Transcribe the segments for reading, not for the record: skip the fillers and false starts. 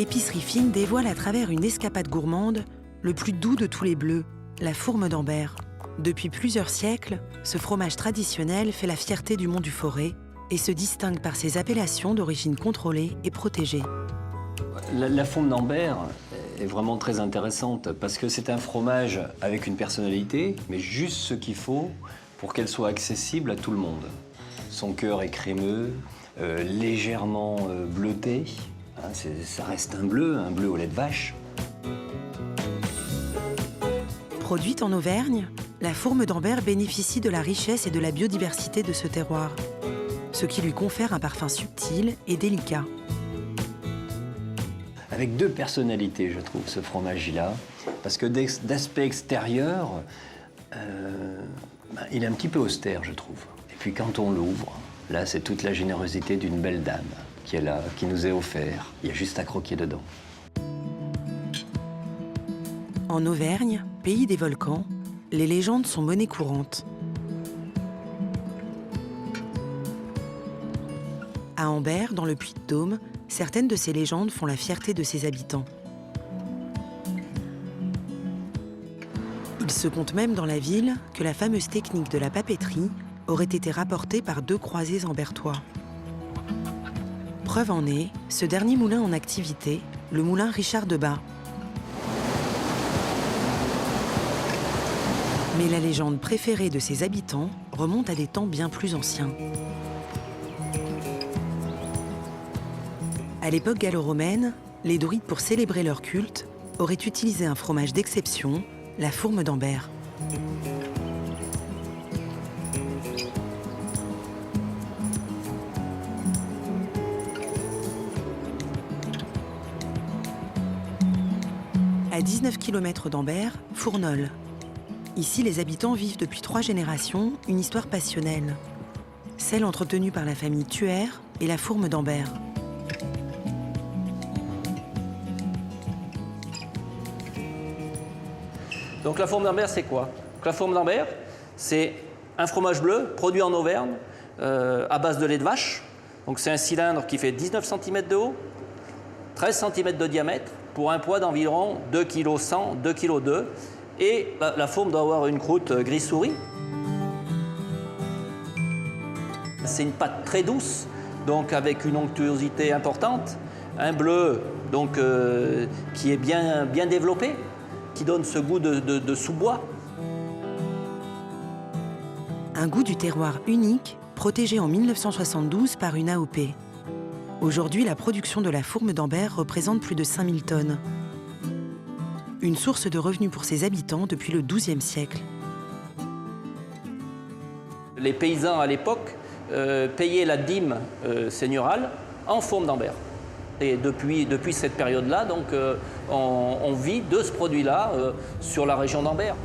l'épicerie fine dévoile à travers une escapade gourmande le plus doux de tous les bleus, la fourme d'Ambert. Depuis plusieurs siècles, ce fromage traditionnel fait la fierté du Mont du Forêt et se distingue par ses appellations d'origine contrôlée et protégée. La fourme d'Ambert est vraiment très intéressante parce que c'est un fromage avec une personnalité, mais juste ce qu'il faut pour qu'elle soit accessible à tout le monde. Son cœur est crémeux, légèrement bleuté. Hein, ça reste un bleu au lait de vache. Produite en Auvergne, la fourme d'Ambert bénéficie de la richesse et de la biodiversité de ce terroir, ce qui lui confère un parfum subtil et délicat. Avec deux personnalités, je trouve, ce fromage-là, parce que d'aspect extérieur, il est un petit peu austère, je trouve. Et puis quand on l'ouvre, là, c'est toute la générosité d'une belle dame qui est là, qui nous est offerte. Il y a juste à croquer dedans. En Auvergne, pays des volcans, les légendes sont monnaie courante. À Ambert, dans le Puy-de-Dôme, certaines de ces légendes font la fierté de ses habitants. Il se compte même dans la ville que la fameuse technique de la papeterie aurait été rapportée par deux croisés ambertois. Preuve en est, ce dernier moulin en activité, le moulin Richard de Bas. Mais la légende préférée de ses habitants remonte à des temps bien plus anciens. À l'époque gallo-romaine, les druides, pour célébrer leur culte, auraient utilisé un fromage d'exception, la fourme d'Ambert. À 19 km d'Ambert, Fournol. Ici, les habitants vivent depuis 3 générations une histoire passionnelle, celle entretenue par la famille Thuer et la fourme d'Ambert. Donc la fourme d'Ambert, c'est quoi? La fourme d'Ambert, c'est un fromage bleu produit en Auvergne à base de lait de vache. Donc c'est un cylindre qui fait 19 cm de haut, 13 cm de diamètre, pour un poids d'environ 2,1 kg, 2,2 kg. Et la fourme doit avoir une croûte gris souris. C'est une pâte très douce, donc avec une onctuosité importante. Un bleu donc, qui est bien développé, qui donne ce goût de sous-bois. Un goût du terroir unique, protégé en 1972 par une AOP. Aujourd'hui, la production de la fourme d'Ambert représente plus de 5000 tonnes. Une source de revenus pour ses habitants depuis le XIIe siècle. Les paysans à l'époque payaient la dîme seigneurale en fourme d'Ambert. Et depuis cette période-là, donc, on vit de ce produit-là sur la région d'Ambert.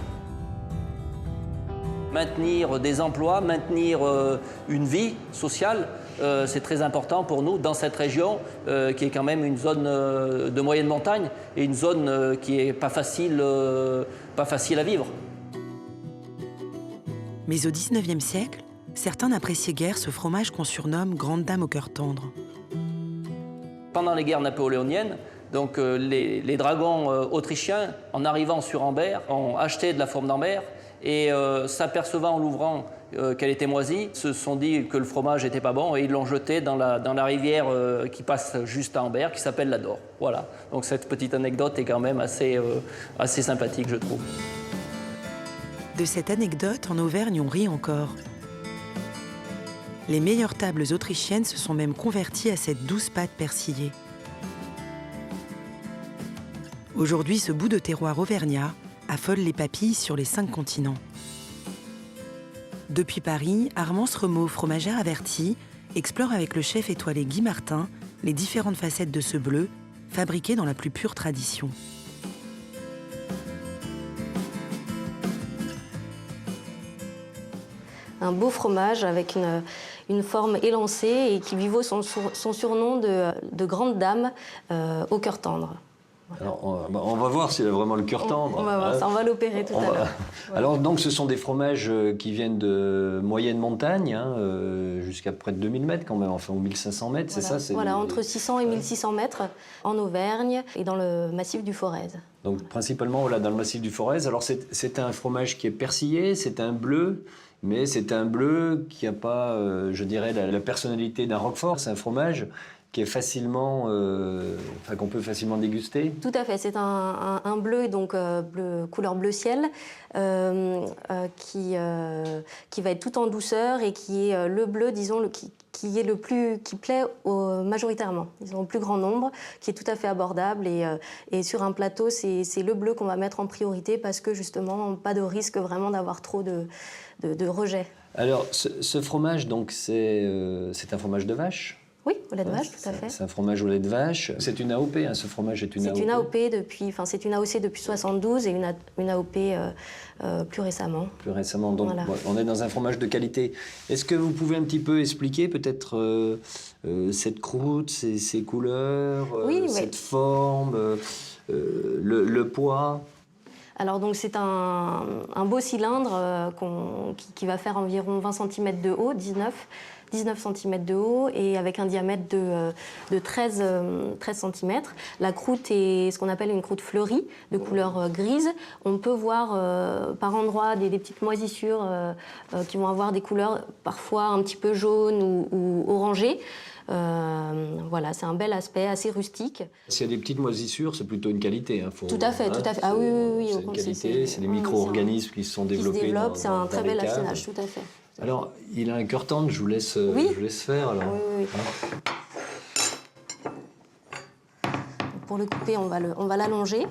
Maintenir des emplois, maintenir une vie sociale, c'est très important pour nous dans cette région qui est quand même une zone de moyenne montagne et une zone qui n'est pas facile à vivre. Mais au XIXe siècle, certains n'appréciaient guère ce fromage qu'on surnomme grande dame au cœur tendre. Pendant les guerres napoléoniennes, donc, les dragons autrichiens, en arrivant sur Ambert, ont acheté de la fourme d'Ambert et s'apercevant en l'ouvrant qu'elle était moisie, se sont dit que le fromage n'était pas bon et ils l'ont jeté dans la rivière qui passe juste à Ambert, qui s'appelle la Dore. Voilà. Donc cette petite anecdote est quand même assez sympathique, je trouve. De cette anecdote, en Auvergne, on rit encore. Les meilleures tables autrichiennes se sont même converties à cette douce pâte persillée. Aujourd'hui, ce bout de terroir auvergnat affole les papilles sur les 5 continents. Depuis Paris, Armance Remeau, fromagère avertie, explore avec le chef étoilé Guy Martin les différentes facettes de ce bleu, fabriqué dans la plus pure tradition. Un beau fromage avec une forme élancée et qui lui vaut son surnom de grande dame au cœur tendre. Alors, on va voir s'il a vraiment le cœur tendre. On va voir ça, on va l'opérer tout à l'heure. Alors, donc, ce sont des fromages qui viennent de moyenne montagne, hein, jusqu'à près de 2000 mètres quand même, enfin, ou 1500 mètres, Voilà. c'est ça? Voilà, entre 600 et 1600 mètres en Auvergne et dans le massif du Forez. Donc, principalement, voilà, dans le massif du Forez. Alors, c'est un fromage qui est persillé, c'est un bleu, mais c'est un bleu qui n'a pas, je dirais, la personnalité d'un roquefort. C'est un fromage qui est facilement, qu'on peut facilement déguster. Tout à fait, c'est un bleu, donc couleur bleu ciel, qui va être tout en douceur et qui est le bleu, disons, qui est le plus, qui plaît majoritairement, disons, au plus grand nombre, qui est tout à fait abordable et sur un plateau, c'est le bleu qu'on va mettre en priorité parce que justement, pas de risque vraiment d'avoir trop de rejet. Alors, ce fromage, donc, c'est un fromage de vache? Oui, au lait de vache, tout à fait. C'est un fromage au lait de vache. C'est une AOP, hein, ce fromage est une AOP. C'est une AOP depuis, c'est une AOC depuis 72 et une AOP plus récemment. Plus récemment, donc Voilà. on est dans un fromage de qualité. Est-ce que vous pouvez un petit peu expliquer peut-être cette croûte, ces couleurs, Oui, cette forme, le poids? Alors donc c'est un beau cylindre qui va faire environ 20 cm de haut, 19 cm de haut et avec un diamètre de 13 cm. La croûte est ce qu'on appelle une croûte fleurie, de couleur grise. On peut voir par endroits des petites moisissures qui vont avoir des couleurs parfois un petit peu jaunes ou orangées. Voilà, c'est un bel aspect, assez rustique. S'il y a des petites moisissures, c'est plutôt une qualité. Hein, tout à fait, tout à fait. Ah oui. C'est une qualité, c'est des micro-organismes qui se sont développés. Qui se développent, c'est un très bel les caves. affinage, tout à fait. Alors, il a un cœur tendre, je vous laisse faire. Alors. Oui. Pour le couper, on va l'allonger.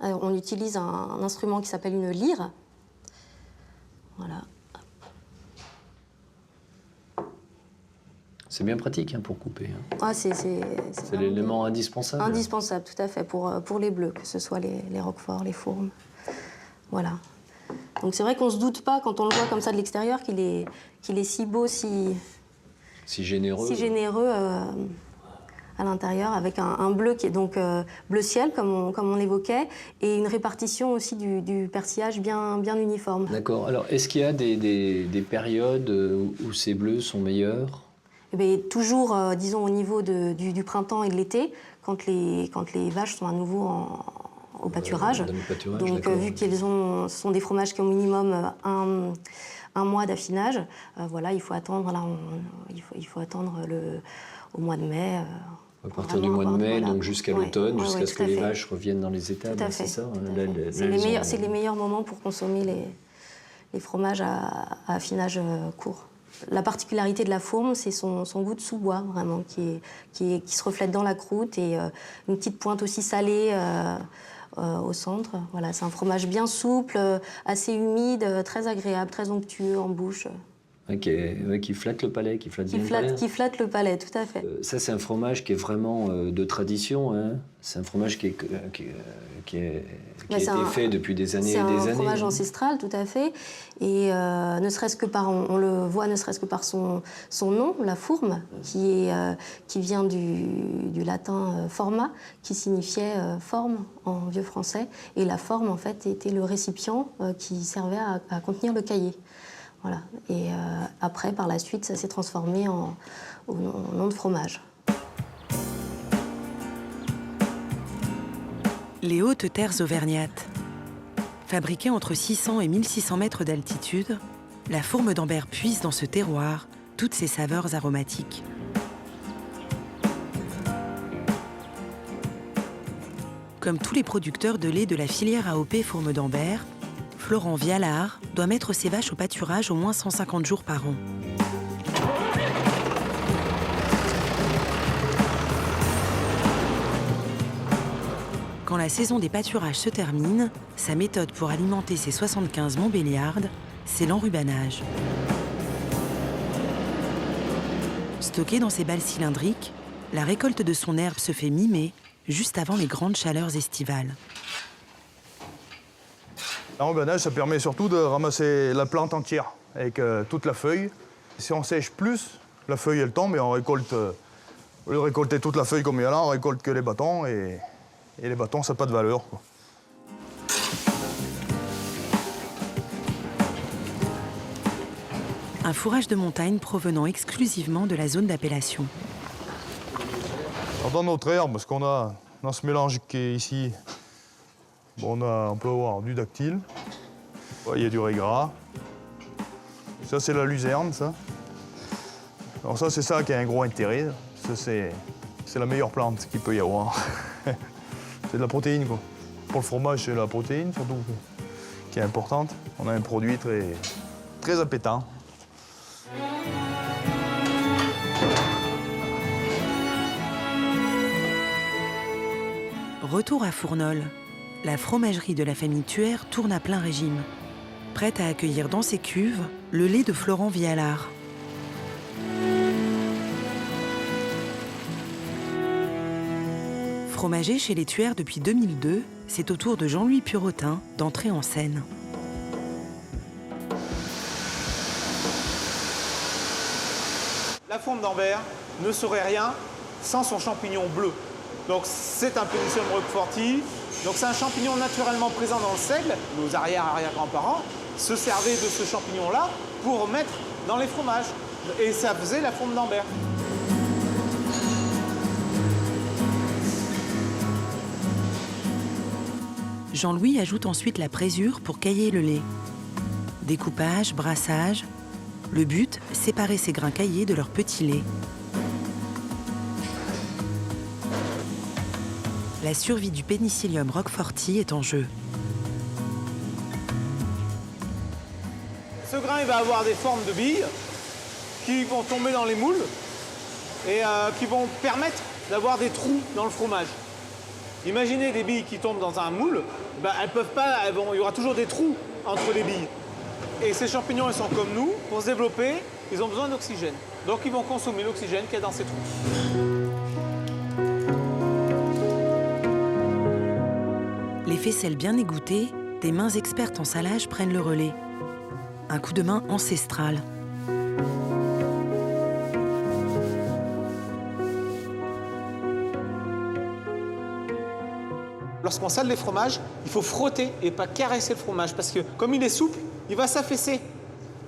On utilise un instrument qui s'appelle une lyre. Voilà. C'est bien pratique hein, pour couper. Hein. Ah, c'est l'élément indispensable. Indispensable, tout à fait, pour les bleus, que ce soit les roqueforts, les fourmes. Voilà. Donc c'est vrai qu'on ne se doute pas, quand on le voit comme ça de l'extérieur, qu'il est si beau, si généreux à l'intérieur, avec un bleu qui est donc bleu ciel, comme on l'évoquait, et une répartition aussi du persillage bien uniforme. D'accord. Alors, est-ce qu'il y a des périodes où ces bleus sont meilleurs? Eh bien, toujours, disons, au niveau du printemps et de l'été, quand les vaches sont à nouveau au pâturage. Donc, vu qu'elles ce sont des fromages qui ont au minimum un mois d'affinage, voilà, il faut attendre, il faut attendre au mois de mai. À partir du mois de mai, donc jusqu'à l'automne, jusqu'à ce que les vaches reviennent dans les étables, c'est ça? C'est les meilleurs moments pour consommer les fromages à affinage court. La particularité de la fourme, c'est son goût de sous-bois, vraiment, qui se reflète dans la croûte et une petite pointe aussi salée au centre. Voilà, c'est un fromage bien souple, assez humide, très agréable, très onctueux en bouche. Qui flatte le palais, qui flatte le palais, tout à fait. Ça, c'est un fromage qui est vraiment de tradition. Hein. C'est un fromage qui a été fait depuis des années et des années. C'est un fromage ancestral, tout à fait. Et ne serait-ce que on le voit ne serait-ce que par son nom, la fourme, qui vient du latin forma, qui signifiait forme en vieux français. Et la forme, en fait, était le récipient qui servait à contenir le cahier. Voilà. Et après, par la suite, ça s'est transformé en nom de fromage. Les hautes terres auvergnates. Fabriquée entre 600 et 1600 mètres d'altitude, la fourme d'Ambert puise dans ce terroir toutes ses saveurs aromatiques. Comme tous les producteurs de lait de la filière AOP Fourme d'Ambert, Florent Vialard doit mettre ses vaches au pâturage au moins 150 jours par an. Quand la saison des pâturages se termine, sa méthode pour alimenter ses 75 Montbéliardes, c'est l'enrubanage. Stockée dans ses balles cylindriques, la récolte de son herbe se fait mi-mai, juste avant les grandes chaleurs estivales. L'enrubanage, ça permet surtout de ramasser la plante entière, avec toute la feuille. Si on sèche plus, la feuille, elle tombe et on récolte Au lieu de récolter toute la feuille comme il y a là, on récolte que les bâtons et les bâtons, ça n'a pas de valeur, quoi. Un fourrage de montagne provenant exclusivement de la zone d'appellation. Alors, dans notre herbe, ce qu'on a dans ce mélange qui est ici, bon, on peut avoir du dactyle, il y a du raie gras. Ça, c'est la luzerne, ça. Alors ça, c'est ça qui a un gros intérêt. Ça, c'est la meilleure plante qu'il peut y avoir. C'est de la protéine, quoi. Pour le fromage, c'est la protéine, surtout, qui est importante. On a un produit très, très appétant. Retour à Fournol. La fromagerie de la famille Thuer tourne à plein régime. Prête à accueillir dans ses cuves le lait de Florent Vialard. Fromager chez les Thuer depuis 2002, c'est au tour de Jean-Louis Purotin d'entrer en scène. La fourme d'Ambert ne serait rien sans son champignon bleu. Donc c'est un Pénicillium roqueforti. Donc c'est un champignon naturellement présent dans le seigle. Nos arrière-arrière-grands-parents se servaient de ce champignon-là pour mettre dans les fromages. Et ça faisait la fourme d'Ambert. Jean-Louis ajoute ensuite la présure pour cailler le lait. Découpage, brassage. Le but, séparer ces grains caillés de leur petit lait. La survie du Pénicillium roqueforti est en jeu. Ce grain il va avoir des formes de billes qui vont tomber dans les moules et qui vont permettre d'avoir des trous dans le fromage. Imaginez des billes qui tombent dans un moule, ben, elles peuvent pas, il y aura toujours des trous entre les billes. Et ces champignons, ils sont comme nous, pour se développer, ils ont besoin d'oxygène. Donc ils vont consommer l'oxygène qu'il y a dans ces trous. Les faisselles bien égouttées, des mains expertes en salage prennent le relais. Un coup de main ancestral. Lorsqu'on sale les fromages, il faut frotter et pas caresser le fromage parce que comme il est souple, il va s'affaisser.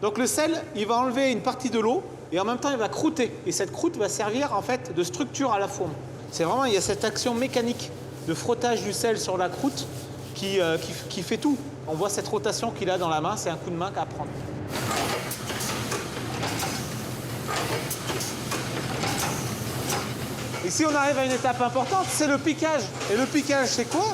Donc le sel, il va enlever une partie de l'eau et en même temps il va croûter. Et cette croûte va servir en fait de structure à la fourme. C'est vraiment, il y a cette action mécanique de frottage du sel sur la croûte qui fait tout. On voit cette rotation qu'il a dans la main, c'est un coup de main qu'à prendre. Ici, on arrive à une étape importante, c'est le piquage. Et le piquage, c'est quoi?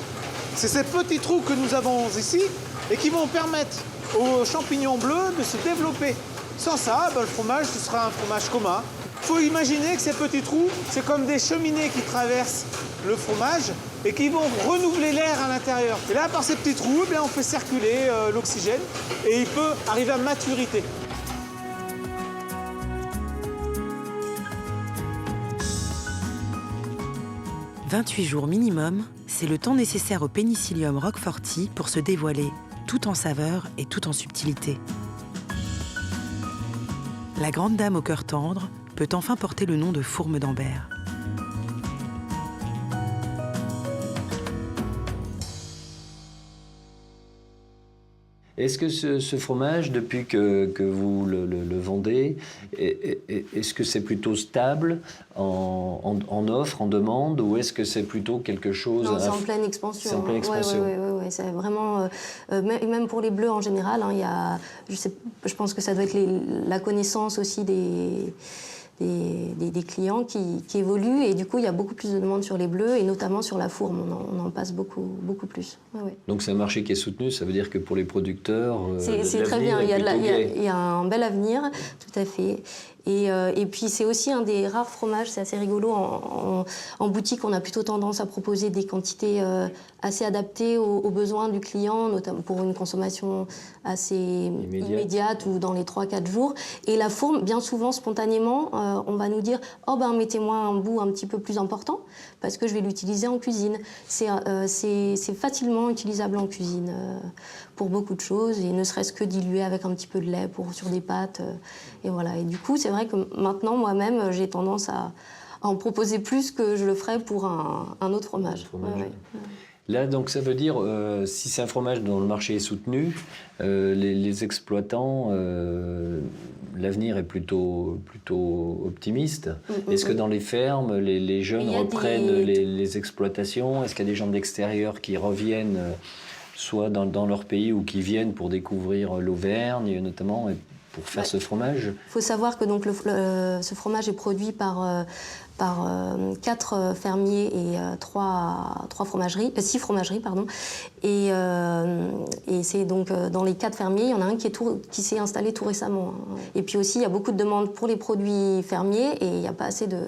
C'est ces petits trous que nous avons ici et qui vont permettre aux champignons bleus de se développer. Sans ça, ben, le fromage, ce sera un fromage commun. Il faut imaginer que ces petits trous, c'est comme des cheminées qui traversent le fromage et qui vont renouveler l'air à l'intérieur. Et là, par ces petits trous, eh bien, on fait circuler l'oxygène et il peut arriver à maturité. « 28 jours minimum, c'est le temps nécessaire au Pénicillium roqueforti pour se dévoiler, tout en saveur et tout en subtilité. La grande dame au cœur tendre peut enfin porter le nom de fourme d'Ambert. Est-ce que ce fromage, depuis que vous le vendez, est-ce que c'est plutôt stable en offre, en demande, ou est-ce que c'est plutôt quelque chose... Non, c'est en pleine expansion. C'est en pleine expansion. Oui, c'est vraiment... même pour les bleus en général, hein, il y a, je pense que ça doit être la connaissance aussi des clients qui évoluent et du coup il y a beaucoup plus de demandes sur les bleus et notamment sur la fourme, on en passe beaucoup plus. Ouais. Donc c'est un marché qui est soutenu, ça veut dire que pour les producteurs, c'est très bien, il y a un bel avenir, tout à fait. Et puis c'est aussi un des rares fromages, c'est assez rigolo, en boutique on a plutôt tendance à proposer des quantités assez adaptées aux besoins du client, notamment pour une consommation assez immédiate ou dans les 3-4 jours. Et la fourme, bien souvent, spontanément, on va nous dire « Oh ben mettez-moi un bout un petit peu plus important parce que je vais l'utiliser en cuisine ». C'est facilement utilisable en cuisine pour beaucoup de choses et ne serait-ce que dilué avec un petit peu de lait sur des pâtes. Et voilà. Et du coup, c'est vrai que maintenant, moi-même, j'ai tendance en proposer plus que je le ferais pour un autre fromage. Ouais, ouais. Là, donc, ça veut dire, si c'est un fromage dont le marché est soutenu, les exploitants, l'avenir est plutôt optimiste. Est-ce que dans les fermes, les jeunes reprennent les exploitations? Est-ce qu'il y a des gens de l'extérieur qui reviennent, soit dans leur pays ou qui viennent pour découvrir l'Auvergne, notamment, pour faire ce fromage? Il faut savoir que donc, ce fromage est produit par 4 fermiers et 6 fromageries. Pardon. Et c'est donc dans les 4 fermiers, il y en a un qui s'est installé tout récemment. Et puis aussi, il y a beaucoup de demandes pour les produits fermiers et il n'y a pas assez de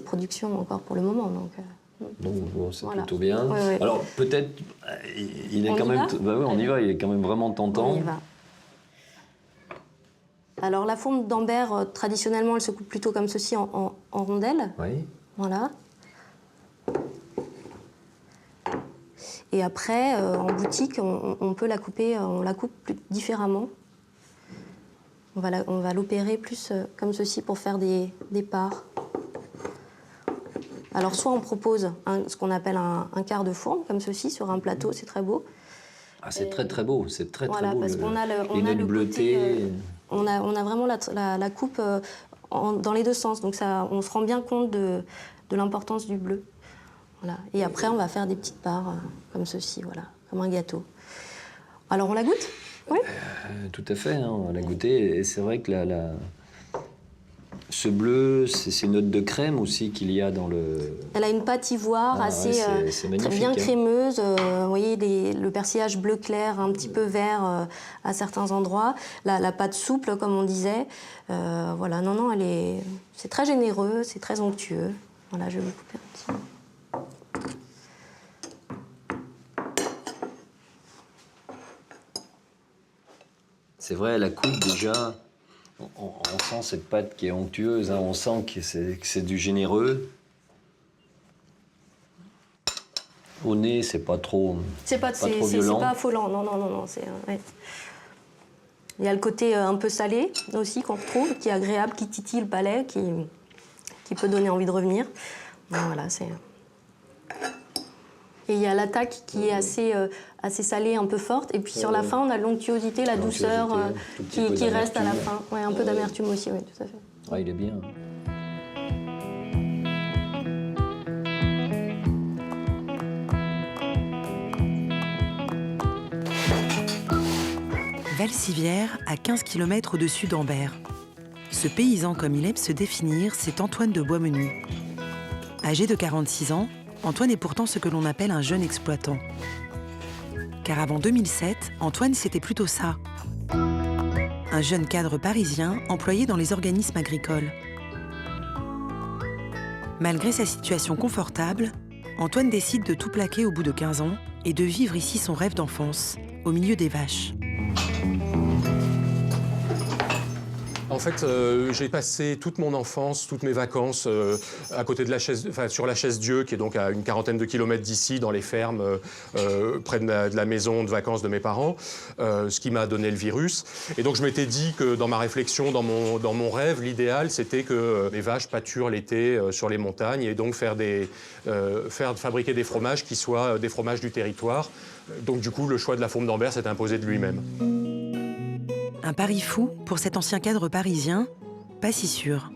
production encore pour le moment. Donc bon, c'est voilà. plutôt bien. Ouais, ouais. Alors peut-être, il est On quand y même... va Bah oui, on y va, il est quand même vraiment tentant. On y va. Alors la fourme d'Ambert, traditionnellement, elle se coupe plutôt comme ceci en rondelles. Oui. Voilà. Et après, en boutique, on peut la couper, on la coupe différemment. On va l'opérer plus comme ceci pour faire des parts. Alors soit on propose ce qu'on appelle un quart de fourme, comme ceci, sur un plateau, c'est très beau. Ah, c'est très très beau, c'est très Voilà, très beau. parce qu'on a les notes le bleutées. côté, on a vraiment la coupe dans les deux sens, donc on se rend bien compte de l'importance du bleu. Voilà. Et après, on va faire des petites parts comme ceci, voilà, comme un gâteau. Alors, on la goûte? Oui. Tout à fait, hein, on l'a goûté. Et c'est vrai que ce bleu, c'est une note de crème aussi qu'il y a dans le... Elle a une pâte ivoire assez c'est magnifique, bien hein. crémeuse. Vous voyez le persillage bleu clair, un petit peu vert à certains endroits. La pâte souple, comme on disait. Voilà, non, c'est très généreux, c'est très onctueux. Voilà, je vais vous couper un petit. C'est vrai, à la coupe, déjà, on sent cette pâte qui est onctueuse, hein, on sent que c'est du généreux. Au nez, c'est pas trop violent. C'est pas affolant, non. Ouais. Il y a le côté un peu salé aussi qu'on retrouve, qui est agréable, qui titille le palais, qui peut donner envie de revenir. Bon, voilà, c'est... Et il y a l'attaque qui est assez salée, un peu forte. Et puis sur la fin, on a l'onctuosité, la douceur qui reste à la fin. Ouais, un peu d'amertume aussi, oui, tout à fait. Ouais, il est bien. Valcivière, à 15 km au-dessus d'Ambert. Ce paysan, comme il aime se définir, c'est Antoine de Boismenu. Âgé de 46 ans, Antoine est pourtant ce que l'on appelle un jeune exploitant. Car avant 2007, Antoine, c'était plutôt ça. Un jeune cadre parisien employé dans les organismes agricoles. Malgré sa situation confortable, Antoine décide de tout plaquer au bout de 15 ans et de vivre ici son rêve d'enfance, au milieu des vaches. En fait, j'ai passé toute mon enfance, toutes mes vacances à côté de sur la Chaise-Dieu, qui est donc à une quarantaine de kilomètres d'ici, dans les fermes, près de la maison de vacances de mes parents, ce qui m'a donné le virus. Et donc je m'étais dit que dans ma réflexion, dans mon rêve, l'idéal, c'était que mes vaches pâturent l'été sur les montagnes et donc fabriquer des fromages qui soient des fromages du territoire. Donc du coup, le choix de la fourme d'Ambert s'est imposé de lui-même. Un pari fou pour cet ancien cadre parisien, pas si sûr.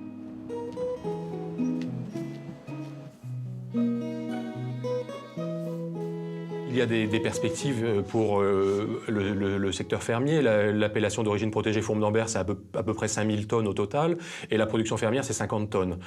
Il y a des perspectives pour le secteur fermier. L'appellation d'origine protégée fourme d'Ambert, c'est à peu près 5000 tonnes au total. Et la production fermière, c'est 50 tonnes.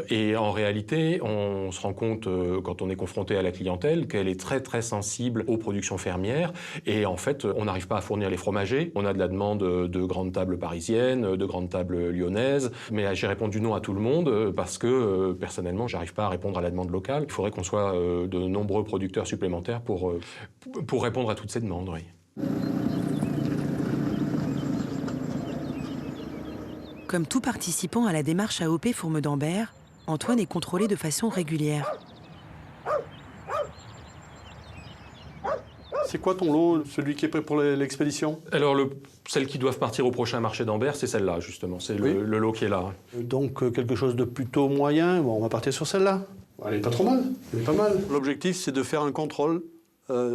Et en réalité, on se rend compte, quand on est confronté à la clientèle, qu'elle est très, très sensible aux productions fermières. Et en fait, on n'arrive pas à fournir les fromagers. On a de la demande de grandes tables parisiennes, de grandes tables lyonnaises. Mais j'ai répondu non à tout le monde parce que, personnellement, j'arrive pas à répondre à la demande locale. Il faudrait qu'on soit de nombreux producteurs supplémentaires pour répondre à toutes ces demandes, oui. Comme tout participant à la démarche AOP Fourme d'Ambert, Antoine est contrôlé de façon régulière. C'est quoi ton lot, celui qui est prêt pour l'expédition? Alors, celles qui doivent partir au prochain marché d'Ambert, c'est celle-là, justement. C'est Oui. le lot qui est là. Donc quelque chose de plutôt moyen. Bon, on va partir sur celle-là. Elle est pas trop mal. Elle est pas mal. L'objectif, c'est de faire un contrôle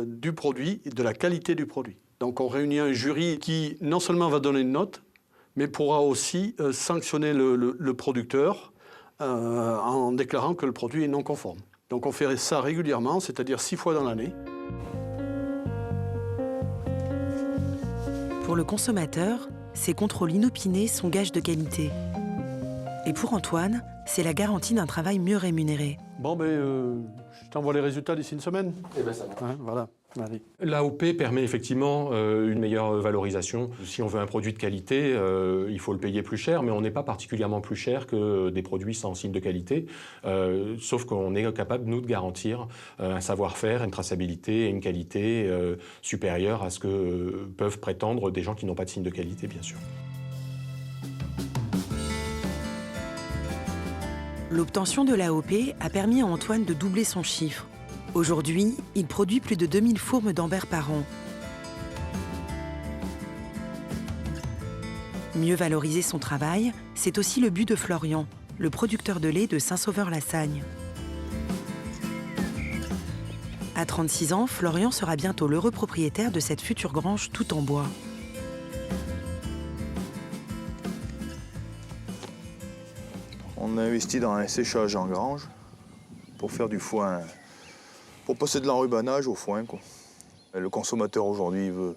du produit et de la qualité du produit. Donc on réunit un jury qui non seulement va donner une note, mais pourra aussi sanctionner le producteur en déclarant que le produit est non conforme. Donc on fait ça régulièrement, c'est-à-dire 6 fois dans l'année. Pour le consommateur, ces contrôles inopinés sont gages de qualité. Et pour Antoine, c'est la garantie d'un travail mieux rémunéré. Bon, je t'envoie les résultats d'ici une semaine. Eh ben ça va. Hein, voilà. Allez. L'AOP permet effectivement une meilleure valorisation. Si on veut un produit de qualité, il faut le payer plus cher, mais on n'est pas particulièrement plus cher que des produits sans signe de qualité, sauf qu'on est capable, nous, de garantir un savoir-faire, une traçabilité et une qualité supérieure à ce que peuvent prétendre des gens qui n'ont pas de signe de qualité, bien sûr. L'obtention de l'AOP a permis à Antoine de doubler son chiffre. Aujourd'hui, il produit plus de 2000 fourmes d'Ambert par an. Mieux valoriser son travail, c'est aussi le but de Florian, le producteur de lait de Saint-Sauveur-la-Sagne. À 36 ans, Florian sera bientôt l'heureux propriétaire de cette future grange tout en bois. On a investi dans un séchage en grange pour faire du foin, pour passer de l'enrubanage au foin, quoi. Le consommateur aujourd'hui veut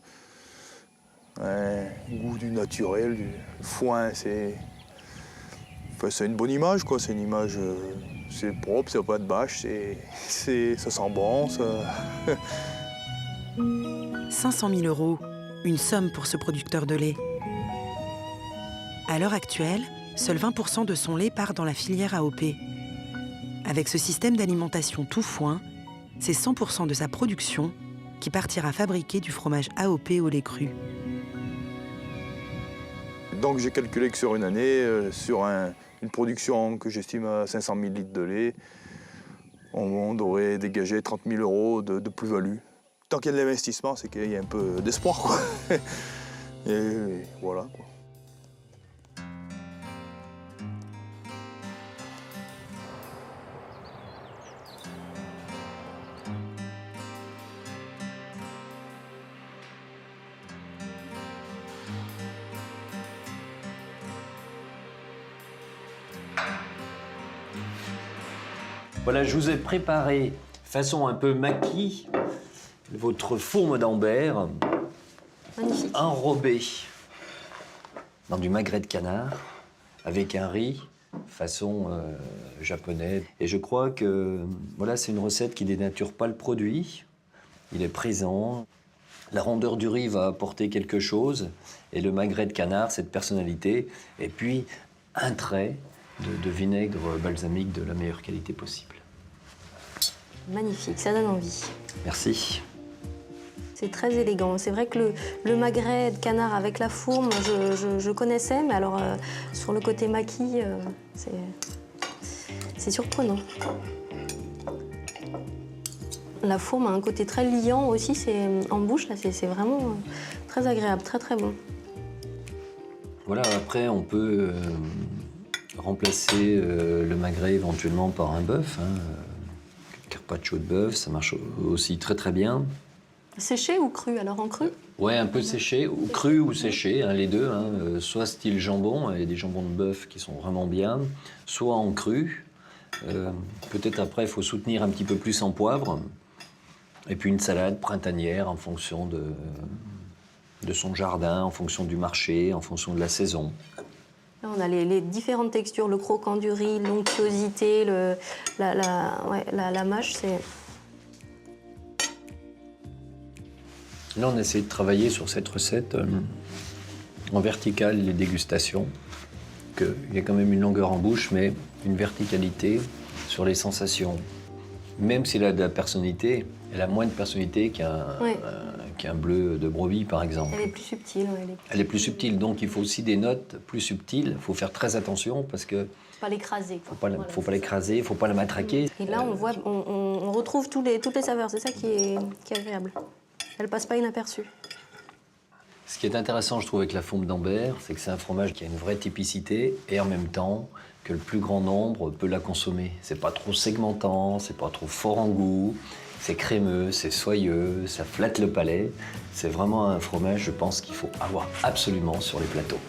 un goût du naturel, du foin, c'est une bonne image, quoi. C'est une image, c'est propre, ça n'a pas de bâche, ça sent bon. Ça... 500 000 €, une somme pour ce producteur de lait. À l'heure actuelle, seuls 20% de son lait part dans la filière AOP. Avec ce système d'alimentation tout foin, c'est 100% de sa production qui partira fabriquer du fromage AOP au lait cru. Donc j'ai calculé que sur une année, sur une production que j'estime à 500 000 litres de lait, on devrait dégager 30 000 € de plus-value. Tant qu'il y a de l'investissement, c'est qu'il y a un peu d'espoir, quoi. Et voilà, quoi. Voilà, je vous ai préparé, façon un peu maquis, votre fourme d'Ambert enrobée dans du magret de canard avec un riz façon japonais. Et je crois que voilà, c'est une recette qui dénature pas le produit. Il est présent. La rondeur du riz va apporter quelque chose et le magret de canard, cette personnalité. Et puis un trait de vinaigre balsamique de la meilleure qualité possible. Magnifique, ça donne envie. Merci. C'est très élégant. C'est vrai que le magret de canard avec la fourme, je connaissais, mais alors sur le côté maquis, c'est surprenant. La fourme a un côté très liant aussi, en bouche, là, c'est vraiment très agréable, très très bon. Voilà, après on peut remplacer le magret éventuellement par un bœuf. Carpaccio de bœuf, ça marche aussi très très bien. Séché ou cru? Alors en cru? Ouais, un peu séché, ou cru ou séché, les deux. Soit style jambon, il y a des jambons de bœuf qui sont vraiment bien, soit en cru. Peut-être après, il faut soutenir un petit peu plus en poivre. Et puis une salade printanière en fonction de son jardin, en fonction du marché, en fonction de la saison. Là, on a les différentes textures, le croquant du riz, l'onctuosité, la mâche, c'est... Là, on a essayé de travailler sur cette recette en verticale, les dégustations. Il y a quand même une longueur en bouche, mais une verticalité sur les sensations. Même s'il a de la personnalité, elle a moins de personnalité qu'un bleu de brebis, par exemple. Elle est plus subtile. Elle est plus subtile, donc il faut aussi des notes plus subtiles. Il faut faire très attention parce que... Faut pas l'écraser. Faut pas l'écraser, faut pas la matraquer. Et là, on retrouve toutes les saveurs, c'est ça qui est agréable. Elle passe pas inaperçue. Ce qui est intéressant, je trouve, avec la fourme d'Ambert, c'est que c'est un fromage qui a une vraie typicité et en même temps que le plus grand nombre peut la consommer. C'est pas trop segmentant, c'est pas trop fort en goût, c'est crémeux, c'est soyeux, ça flatte le palais. C'est vraiment un fromage, je pense, qu'il faut avoir absolument sur les plateaux.